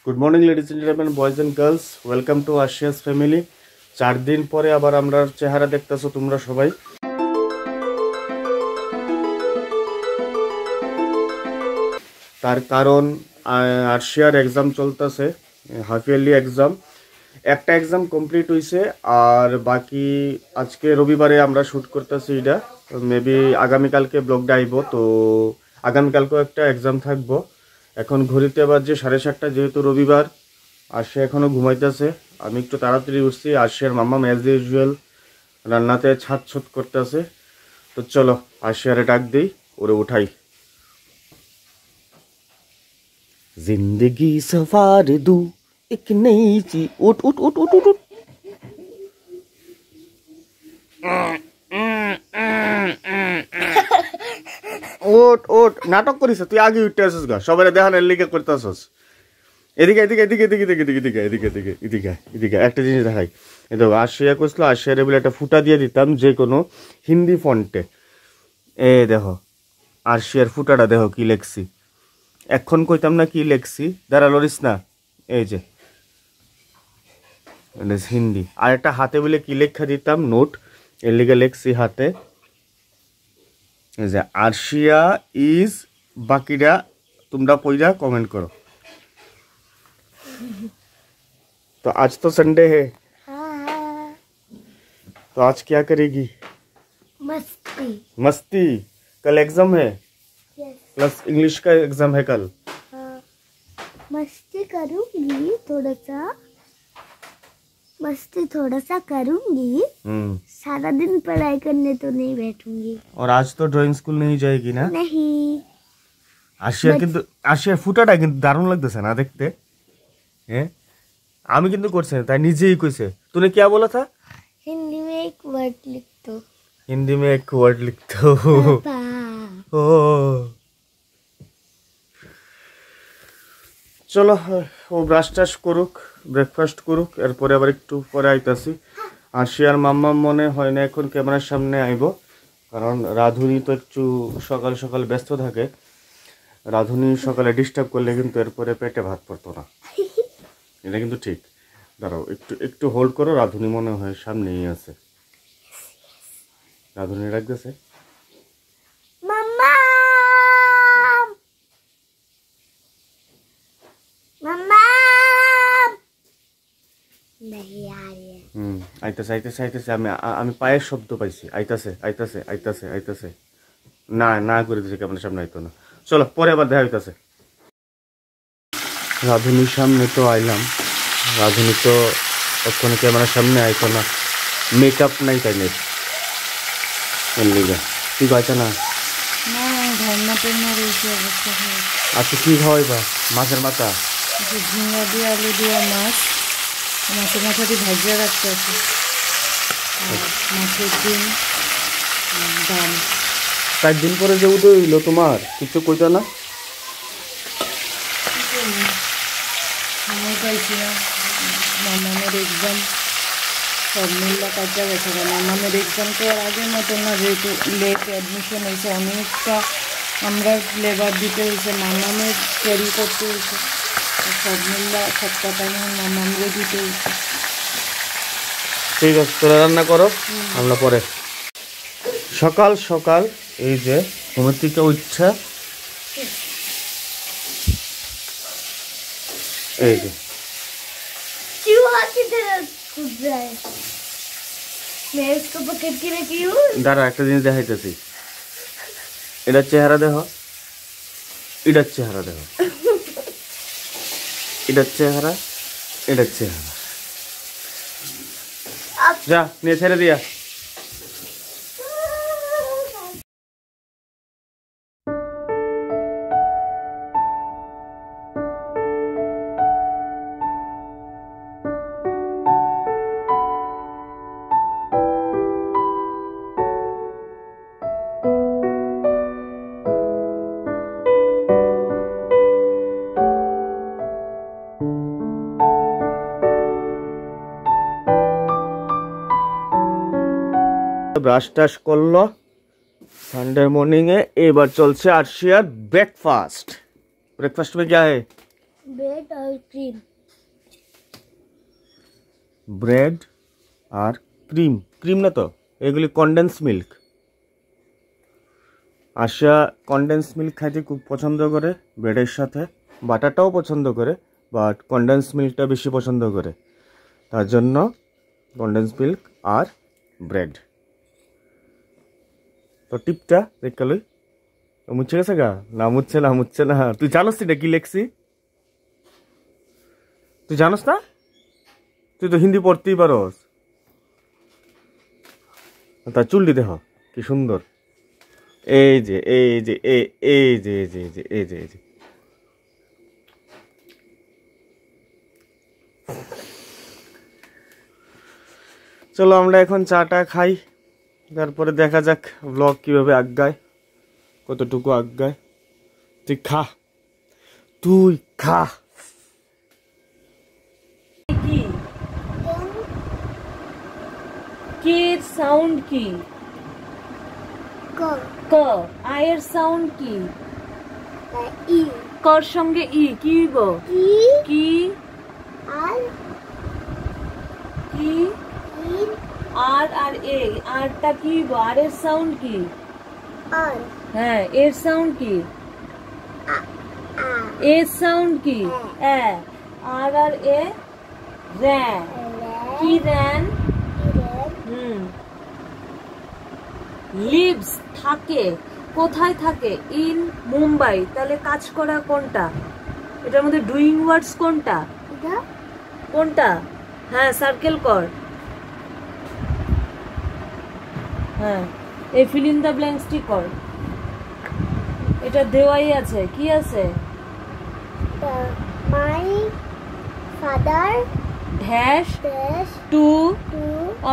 Good morning ladies and gentleman, boys and girls, welcome to আশিয়াস family. 4 দিন পরে আবার আমরা চেহারা দেখতেছো তোমরা সবাই। তার কারণ আশিয়ার এক্সাম চলতেছে, হাফ ইয়ারলি এক্সাম। একটা এক্সাম কমপ্লিট হয়েছে আর বাকি আজকে রবিবারে আমরা শ্যুট করতেছি। এটা মেবি আগামীকালকে ব্লগটা আইব, তো আগামীকালকেও একটা এক্সাম থাকবো। এখন ঘড়িতে বাজে 7:30, যেহেতু রবিবার। আর সে এখনও ঘুমাইতেছে। আমি একটু তাড়াতাড়ি উঠছি। আশিয়ার মাম্মা অ্যাজ ইউজুয়াল রান্নাতে ছাদ করতেছে। তো চলো আশিয়ারে ডাক দিই, ওরে উঠাই। जिंदगी सवार दूं एक नई सी। उठ उठ उठ उठ उठ उठ। ওট ওট, নাটক করিস তুই, আগে উঠতে আসিস গা, সবাই দেখানোর লিগে করতে আসস। এদিকে এদিকে এদিকে এদিকে এদিকে এদিকে এদিকে এদিকে এদিকে এদিকে একটা জিনিস দেখাই। এই দেখো, আশিয়া করছিল, আশিয়ারে বলে একটা ফুটা দিয়ে দিতাম যে কোনো হিন্দি ফন্টে। এ দেখো আশিয়ার ফুটাটা দেখো কি লেখছি। এখন কইতাম না কি লেখছি, দাঁড়া লরিস না। এই যে হিন্দি। আর একটা হাতে বলে কি লেখা দিতাম নোট, এর লিগে লেখছি হাতে। এই যে আরশিয়া ইজ, বাকিরা তোমরা পয়লা कमेंट करो। तो आज तो संडे है। हाँ। तो आज क्या करेगी? मस्ती। मस्ती। कल एग्जाम है। यस। प्लस इंग्लिश का एग्जाम है कल। हाँ। मस्ती करूंगी थोड़ा सा करूंगी। सारा दिन पढ़ाई करने तो नहीं बैठूंगी। और आज तो ड्राइंग स्कूल नहीं जाएगी ना? नहीं। আশিয়ার ফুটাটা কিন্তু দারুণ লাগতেছে না দেখতে। হ্যাঁ, আমি কিন্তু করছি না, তাই নিজেই কইছে। तूने क्या बोला था? हिंदी में एक वर्ड लिख दो। हिंदी में एक वर्ड लिख दो। ओ চলো, ও ব্রাশ টাশ করুক, ব্রেকফাস্ট করুক, এরপরে আবার একটু পরে আইতাছি। আশিয়ার মাম্মা মনে হয় না এখন ক্যামেরার সামনে আইব, কারণ রাধুনি তো একটু সকাল সকাল ব্যস্ত থাকে। রাধুনি সকালে ডিস্টার্ব করলে কিন্তু এরপরে পেটে ভাত পড়তো না, এটা কিন্তু ঠিক। দাঁড়াও একটু একটু হোল্ড করো, রাধুনি মনে হয় সামনেই আছে। রাধুনি রাখতেছে। মাম্মা মাম্মা नहीं आ रही है। আইতাছে আইতাছে আইতাছে। আমি পায়ের শব্দ পাইছি। আইতাছে আইতাছে আইতাছে আইতাছে। না না করে দিছে, কেমন সামনে আইতো না। চলো পরে আবার দেখা হইতাছে। রাধুনির সামনে তো আইলাম। রাধুনি তো ওখানে ক্যামেরার সামনে আইতো না, মেকআপ নাই তাই নেই। তুই গাইতা না? আচ্ছা কি হয় বা? মাছের মাথা, ঝিঙ্গা দিয়ে আলু দিয়ে মাছ, মাছের মাথা দিয়ে ভাজিয়ে রাখতে আছে। মাছের ডিম, ডাল। 4 দিন পরে যে উদয় হইলো তোমার, কিছু কইতা না? সময় পাইছি না। মামামের এক্সাম সব মিল্লা কাজা গেছে। মামামের এক্সাম তো আর আগের মতো না, যেহেতু লেট অ্যাডমিশন হয়েছে, অনেকটা আমরা লেবার দিতে হয়েছে, মামামের ক্যারি করতে হয়েছে। সব মিল্লা সবটা টাইম মামামরে দিতে হয়েছে। ঠিক আছে, তোরা রান্না করো, আমরা পরে। সকাল সকাল এই যে ঘুমের থেকে উঠছে, এই যে चूहा की तरह कूद रहा है। मैं उसको पकड़ के रखी हूँ। দাঁড়া একটা জিনিস দেখাইতেছি। এটার চেহারা দেখো, এটার চেহারা দেখো, এটার চেহারা, এটার চেহারা। যা নিয়ে ছেড়ে দিয়া। ব্রাশ টাশ করলো संडे मॉर्निंग है। एक बार चल से आर्शिया ब्रेकफास्ट। ब्रेकफास्ट में क्या है? ब्रेड और और क्रीम ব্রেড আর ক্রিম, ক্রিম না তো, এগুলি কনডেন্স মিল্ক। আশা কনডেন্স মিল্ক খাইতে খুব পছন্দ করে, ব্রেডের সাথে বাটারটাও পছন্দ করে, বাট কনডেন্স মিল্কটা বেশি পছন্দ করে, তার জন্য কনডেন্স মিল্ক আর ব্রেড। তো টিপটা দেখালই মুচ্ছে গেছে গা? না মুচ্ছে না, মুচ্ছে না। তুই জানোস এটা কি লেখছি? তুই জানোস না? তুই তো হিন্দি পড়তেই পারস। তার চুলটি দেখ কি সুন্দর। এই যে এই যে এই যে এই যে এই যে এই যে এই যে চলো আমরা এখন চাটা খাই, তারপরে দেখা যাক ব্লগ কিভাবে আগায়, কতটুকু আগায়। তুই খা, তুই খা। কি কের সাউন্ড কি? क ক। আয়ের সাউন্ড কি? ई কর সঙ্গে ই কি গো? ई কি आर কি? ई আর আর এ, আরটা কি গো? আর এর সাউন্ড কি? आर হ্যাঁ, এর সাউন্ড কি? आ এর সাউন্ড কি? এ। আর আর এ র্যান। কি র্যান? হুম। লিভস থাকে, কোথায় থাকে? ইন মুম্বাই। তাহলে কাজ করা কোনটা? এটার মধ্যে ডুইং ওয়ার্ডস কোনটা? इधर কোনটা? হ্যাঁ, সার্কেল কর। হ্যাঁ, এই ফিল ইন দ্য ব্ল্যাঙ্কসটি কর। এটা দেওয়াই আছে, কি আছে? My father dash dash to to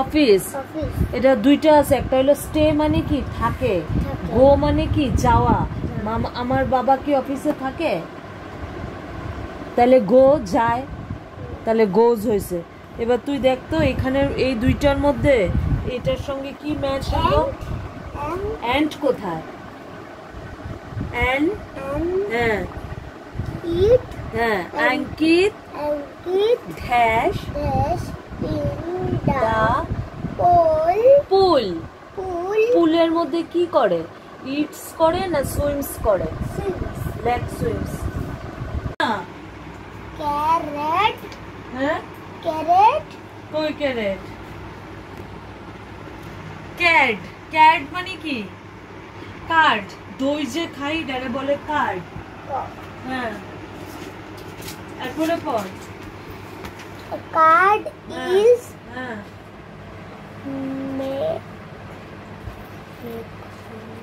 office. office এটা দুইটা আছে, একটা হলো স্টে মানে কি থাকে, থাকে। গো মানে কি যাওয়া। মামা আমার বাবা কি অফিসে থাকে? তাহলে গো যায়, তাহলে গোজ হয়েছে। এবার তুই দেখ তো এখানে এই দুইটার মধ্যে এটার সঙ্গে কি ম্যাচ হলো? and অ্যান্ড কোথায়? অ্যান্ড হ্যাঁ eat হ্যাঁ Ankit and eat dash dash in the the pool pool. pool পুলের মধ্যে কি করে? ইটস করে না সুইমস করে? swims leg swims. carrot হ্যাঁ, carrot কই ক্যারেট? ক্যাড। ক্যাড মানে কি? কার্ড। দই যে খাই ডারে বলে কার্ড। হ্যাঁ, এরপরে পর। a card হ্যাঁ, is হ্যাঁ, made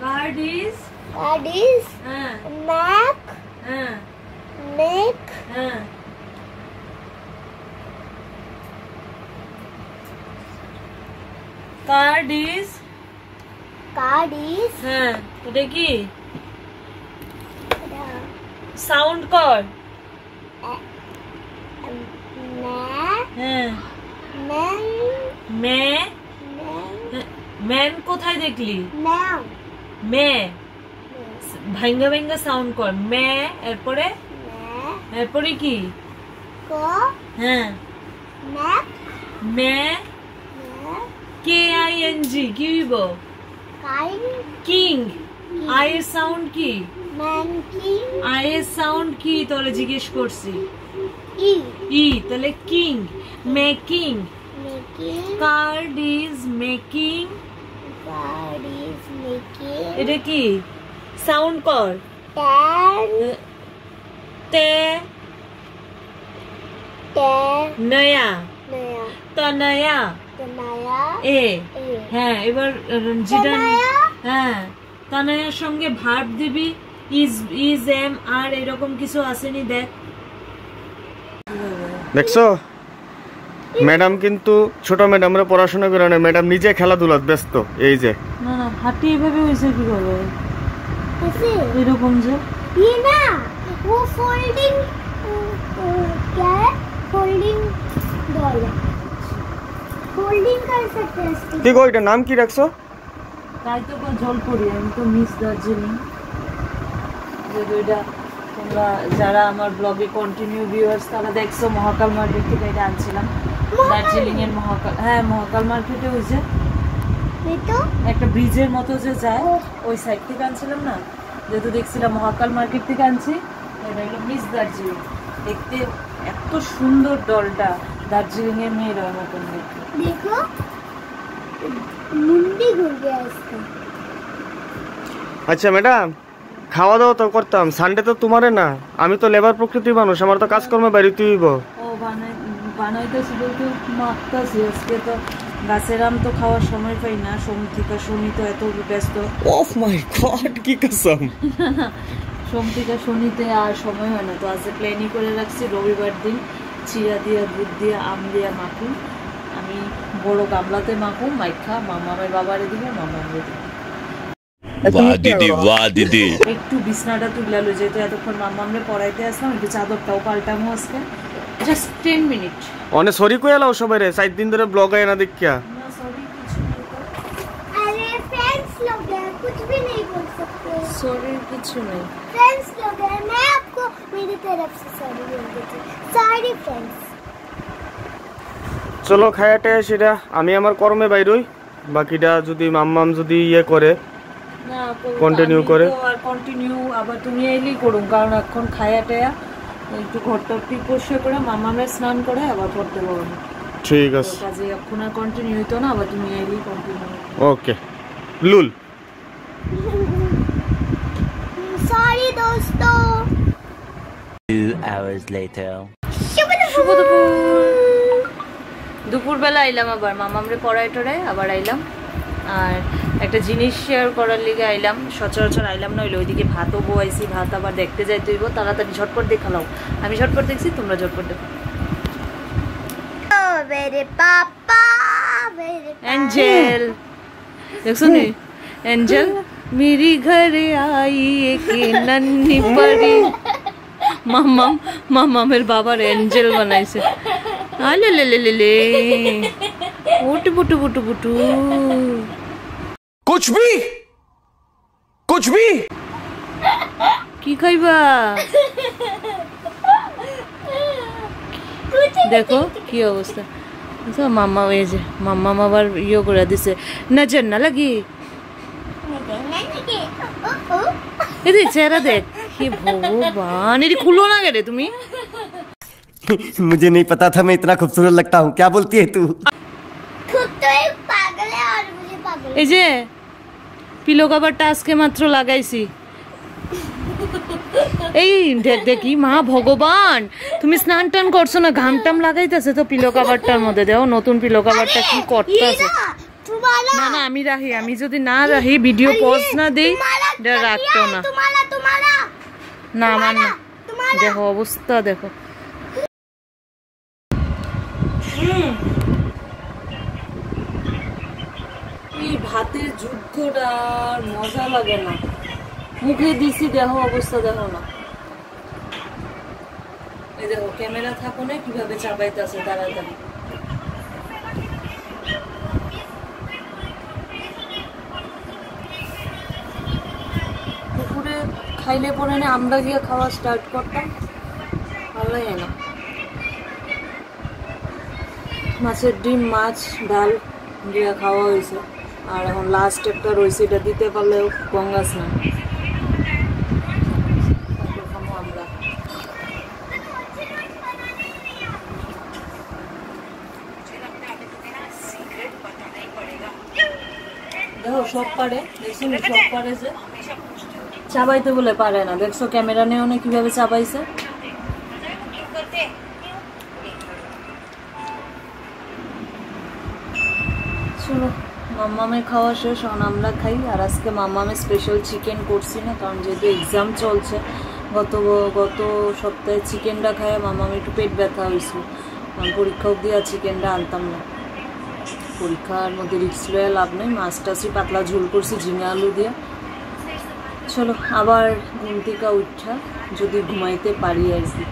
card is card is হ্যাঁ neck হ্যাঁ neck হ্যাঁ কার্ড ইজ card is হ্যাঁ, এটা কি? the সাউন্ড কর। neck হ্যাঁ, man মে। man ম্যান কোথায় দেখলি? now মে। ভাঙ্গা ভাঙ্গা সাউন্ড কর। মে, এরপরে এরপরে কি? ko হ্যাঁ, neck May. neck K I N G কি হইব? kind king. আয়ের সাউন্ড কি? monkey আয়ের সাউন্ড কি তোরে জিজ্ঞেস করছি? e ই, তাহলে king. Making. making card is making. card is making এটা কি? সাউন্ড কর। ten তে ten নয়া naya তনয়া tanaya এ। হ্যাঁ, এবার যেটা tanaya হ্যাঁ তনয়ার সঙ্গে ভার্ব দিবি। ইজ এম আর এরকম কিছু আসেনি, দেখ। দেখছো ম্যাডাম কিন্তু ছোট ম্যাডামরা পড়াশোনা করে না, ম্যাডাম নিজে খেলাধুলাত ব্যস্ত। এই যে না না, হাঁটি এভাবে হয়েছে কিভাবে? ऐसे এরকম যে ये ना वो फोल्डिंग क्या है फोल्डिंग डॉल है फोल्डिंग कर सकते हैं इसकी কি গো এটার নাম কি রাখছো? তাই তো জল পড়ি আমি তো মিস দার্জিলিং যে দুইটা তোমরা যারা আমার ব্লগে কন্টিনিউ ভিউয়ার্স তারা দেখছো মহাকাল মার্কেট থেকে এটা আনছিলাম, দার্জিলিং এর মহাকাল, হ্যাঁ মহাকাল মার্কেটে ওই যে একটা ব্রিজের মতো যে যায় ওই সাইড থেকে আনছিলাম না, যেহেতু দেখছিলাম মহাকাল মার্কেট থেকে আনছি। এটা হলো মিস দার্জিলিং, দেখতে এত সুন্দর ডলটা, দার্জিলিং এর মেয়ের মতন দেখতে। देखो मुंडी घूर गया इसका। আচ্ছা ম্যাডাম, খাওয়া দাওয়া তো করতাম, সানডে তো তোমারে না, আমি তো লেবার প্রকৃতির মানুষ, আমার তো কাজকর্মে বাড়িতে হইব। ও বানাইতেছি বলতে মাখতেছি, আজকে তো গাছের আম তো খাওয়ার সময় পাই না, সোম থেকে শনি তো এত ব্যস্ত। ওহ মাই গড, কি কসম। সোম থেকে শনিতে আর সময় হয় না, তো আজকে প্ল্যানই করে রাখছি রবিবার দিন চিরা দিয়া দুধ দিয়া আম দিয়া মাখুন, আমি বড় গামলাতে মাখুন, মাইখা মামামের বাবারে দিবে, মামামের দিবে। वाह दीदी वाह दीदी। একটু বিছনাটা তুললালো, যেহেতু এতক্ষণ মামামরে পড়াইতে আসলাম, একটু চাদরটাও পাল্টামো আজকে, জাস্ট 10 মিনিট। অনে সরি কই এলাও সবাই রে, 4 দিন ধরে ব্লগ আয় না দেখিয়া। না সরি কিছু নেই, अरे फ्रेंड्स लोग हैं, कुछ भी नहीं बोल सकते। সরি কিছু নেই। फ्रेंड्स लोग हैं, मैं आपको मेरी तरफ से सॉरी बोल देती हूँ। Sorry friends. চলো খায়াটে সেটা আমি আমার কর্মে বাইরই, বাকিটা যদি মাম্মাম যদি ইয়ে করে না Continue করে। আর কন্টিনিউ আবার তুমি এলেই করুন, কারণ এখন খায়া টায়া একটু ঘরটা পরিষ্কার করে মামামের স্নান করে আবার পড়তে পারবো। ঠিক আছে, কাজে এখন আর কন্টিনিউ হইতো না, আবার তুমি এলেই কন্টিনিউ। ওকে লুল। सॉरी दोस्तों। 2 hours later. শুভ দুপুর। দুপুরবেলা আইলাম, আবার মামামরে পড়াই টড়াই আবার আইলাম, আর একটা জিনিস শেয়ার করার লিগে আইলাম। সচরাচর আইলাম না, হইলে ওইদিকে ভাতও বয়াইছি, ভাত আবার দেখতে যাই তুইব, তাড়াতাড়ি ঝটপট দেখালাও। আমি ঝটপট দেখছি, তোমরা ঝটপট দেখো। मेरे पापा, मेरे एंजल देखो नी, एंजल मेरी घर आई एक नन्ही परी। मामा मेरे बाबा एंजल बनाइছে। आले ले ले ले ले उठ बुटू बुटू बुटू। कुछ भी কি খাইবা? দেখো কি অবস্থা। তো মাম্মা এই যে মাম্মা আবার ইয়ে করে দিছে, নজর না লাগি। এদি চেহারা দেখ, কি ভগবান, এটি খুলো না গেলে তুমি। मुझे नहीं पता था मैं इतना खूबसूरत लगता हूँ, क्या बोलती है तू? खुद तो एक पागल है और मुझे पागल। এই যে পিলো কভারটা আজকে মাত্র লাগাইছি। এই দেখ দেখি, মা ভগবান, তুমি স্নান টান করছো না, ঘাম টাম লাগাইতেছে তো পিলো কভারটার মধ্যে। দেখো নতুন পিলো কভারটা কি করতেছে। तुम्हारा না না আমি রাখি, আমি যদি না রাখি ভিডিও পজ না দেই এটা রাখতো না। तुम्हारा तुम्हारा না আমার না, দেখো অবস্থা দেখো। এই ভাতের যুদ্ধটা আর মজা লাগে না, মুখে দিছি দেখো অবস্থা দেখো না। এই দেখো ক্যামেরা থাকো না কিভাবে চাপাইতেছে তাড়াতাড়ি। দুপুরে খাইলে পরে না আমরা গিয়ে খাওয়া স্টার্ট করতাম, ভালো লাগে না। মাছের ডিম, মাছ, ডাল দিয়ে খাওয়া হয়েছে, আর এখন লাস্ট একটা রয়েছে, এটা দিতে পারলেও গঙ্গা স্নান। আমরা দেখো সব পারে, দেখছো সব পারে, যে চাবাইতে বলে পারে না। দেখছো ক্যামেরা নেও না কিভাবে চাবাইছে। চলো মাম্মামের খাওয়া শেষ, এখন আমরা খাই। আর আজকে মাম্মামের স্পেশাল চিকেন করছি না, কারণ যেহেতু এক্সাম চলছে। গত সপ্তাহে চিকেনটা খায় মাম্মামের একটু পেট ব্যথা হয়েছিল, পরীক্ষা অবধি আর চিকেনটা আনতাম না। পরীক্ষার মধ্যে রিস্ক লয়ে লাভ নেই, মাছ টাছি পাতলা ঝোল করছি ঝিঙে আলু দিয়ে। চলো আবার ঘুম থেকে উঠা যদি ঘুমাইতে পারি আর কি,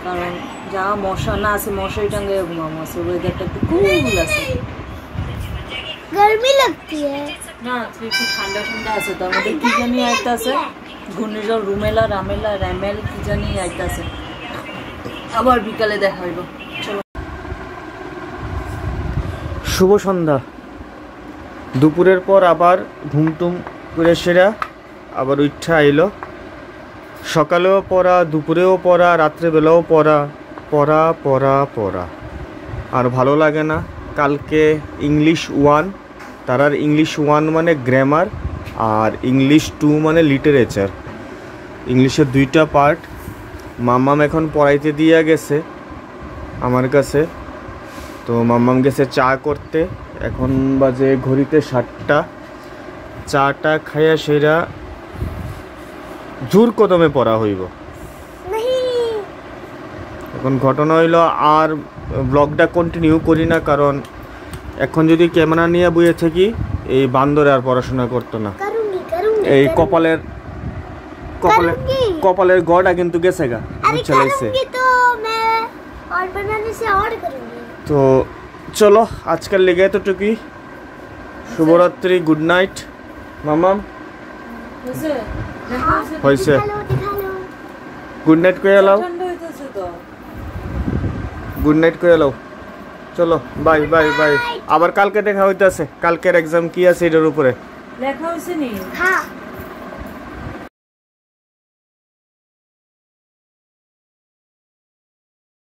কারণ যা মশা না আছে মশারি টাঙ্গায় ঘুমাবো, আছে ওয়েদারটা একটু কুল আছে। गर्मी लगती है। না একটু ঠান্ডা ঠান্ডা আছে, তার মধ্যে কি জানি একটা আছে ঘূর্ণিঝড় রুমেলা রামেলা র্যামেল কি জানি আইতাছে। আবার বিকালে দেখা হইব। চলো। শুভ সন্ধ্যা। দুপুরের পর আবার ঘুমটুম করে সেরা আবার উঠা আইলো। সকালেও পড়া, দুপুরেও পড়া, রাত্রেবেলাও পড়া, পড়া পড়া পড়া, আর ভালো লাগে না। কালকে ইংলিশ 1, তারার ইংলিশ 1 মানে গ্রামার, আর ইংলিশ 2 মানে লিটারেচার। ইংলিশের 2টা পার্ট মাম্মাম এখন পড়াইতে দিয়ে গেছে আমার কাছে। তো মাম্মাম গেছে চা করতে, এখন বাজে ঘড়িতে 7টা। চাটা খাইয়া সেরা জোর কদমে পড়া হইব। এখন ঘটনা হইল আর ব্লগটা কন্টিনিউ করি না, কারণ এখন যদি ক্যামেরা নিয়ে বইয়ে থাকি এই বান্দরে আর পড়াশোনা করতো না। এই কপালের গড়টা কিন্তু গেছে গা, চলাইছে। তো চলো আজকের লেগে এতটুকুই। শুভরাত্রি, গুড নাইট। মামাম হয়েছে, গুড নাইট করে এলাও, গুড নাইট করে এলাও। চলো বাই বাই বাই। আবার কালকে দেখা হইতেছে। কালকের এক্সাম কি আছে এটার উপরে লেখা হয়েছে নি? হ্যাঁ।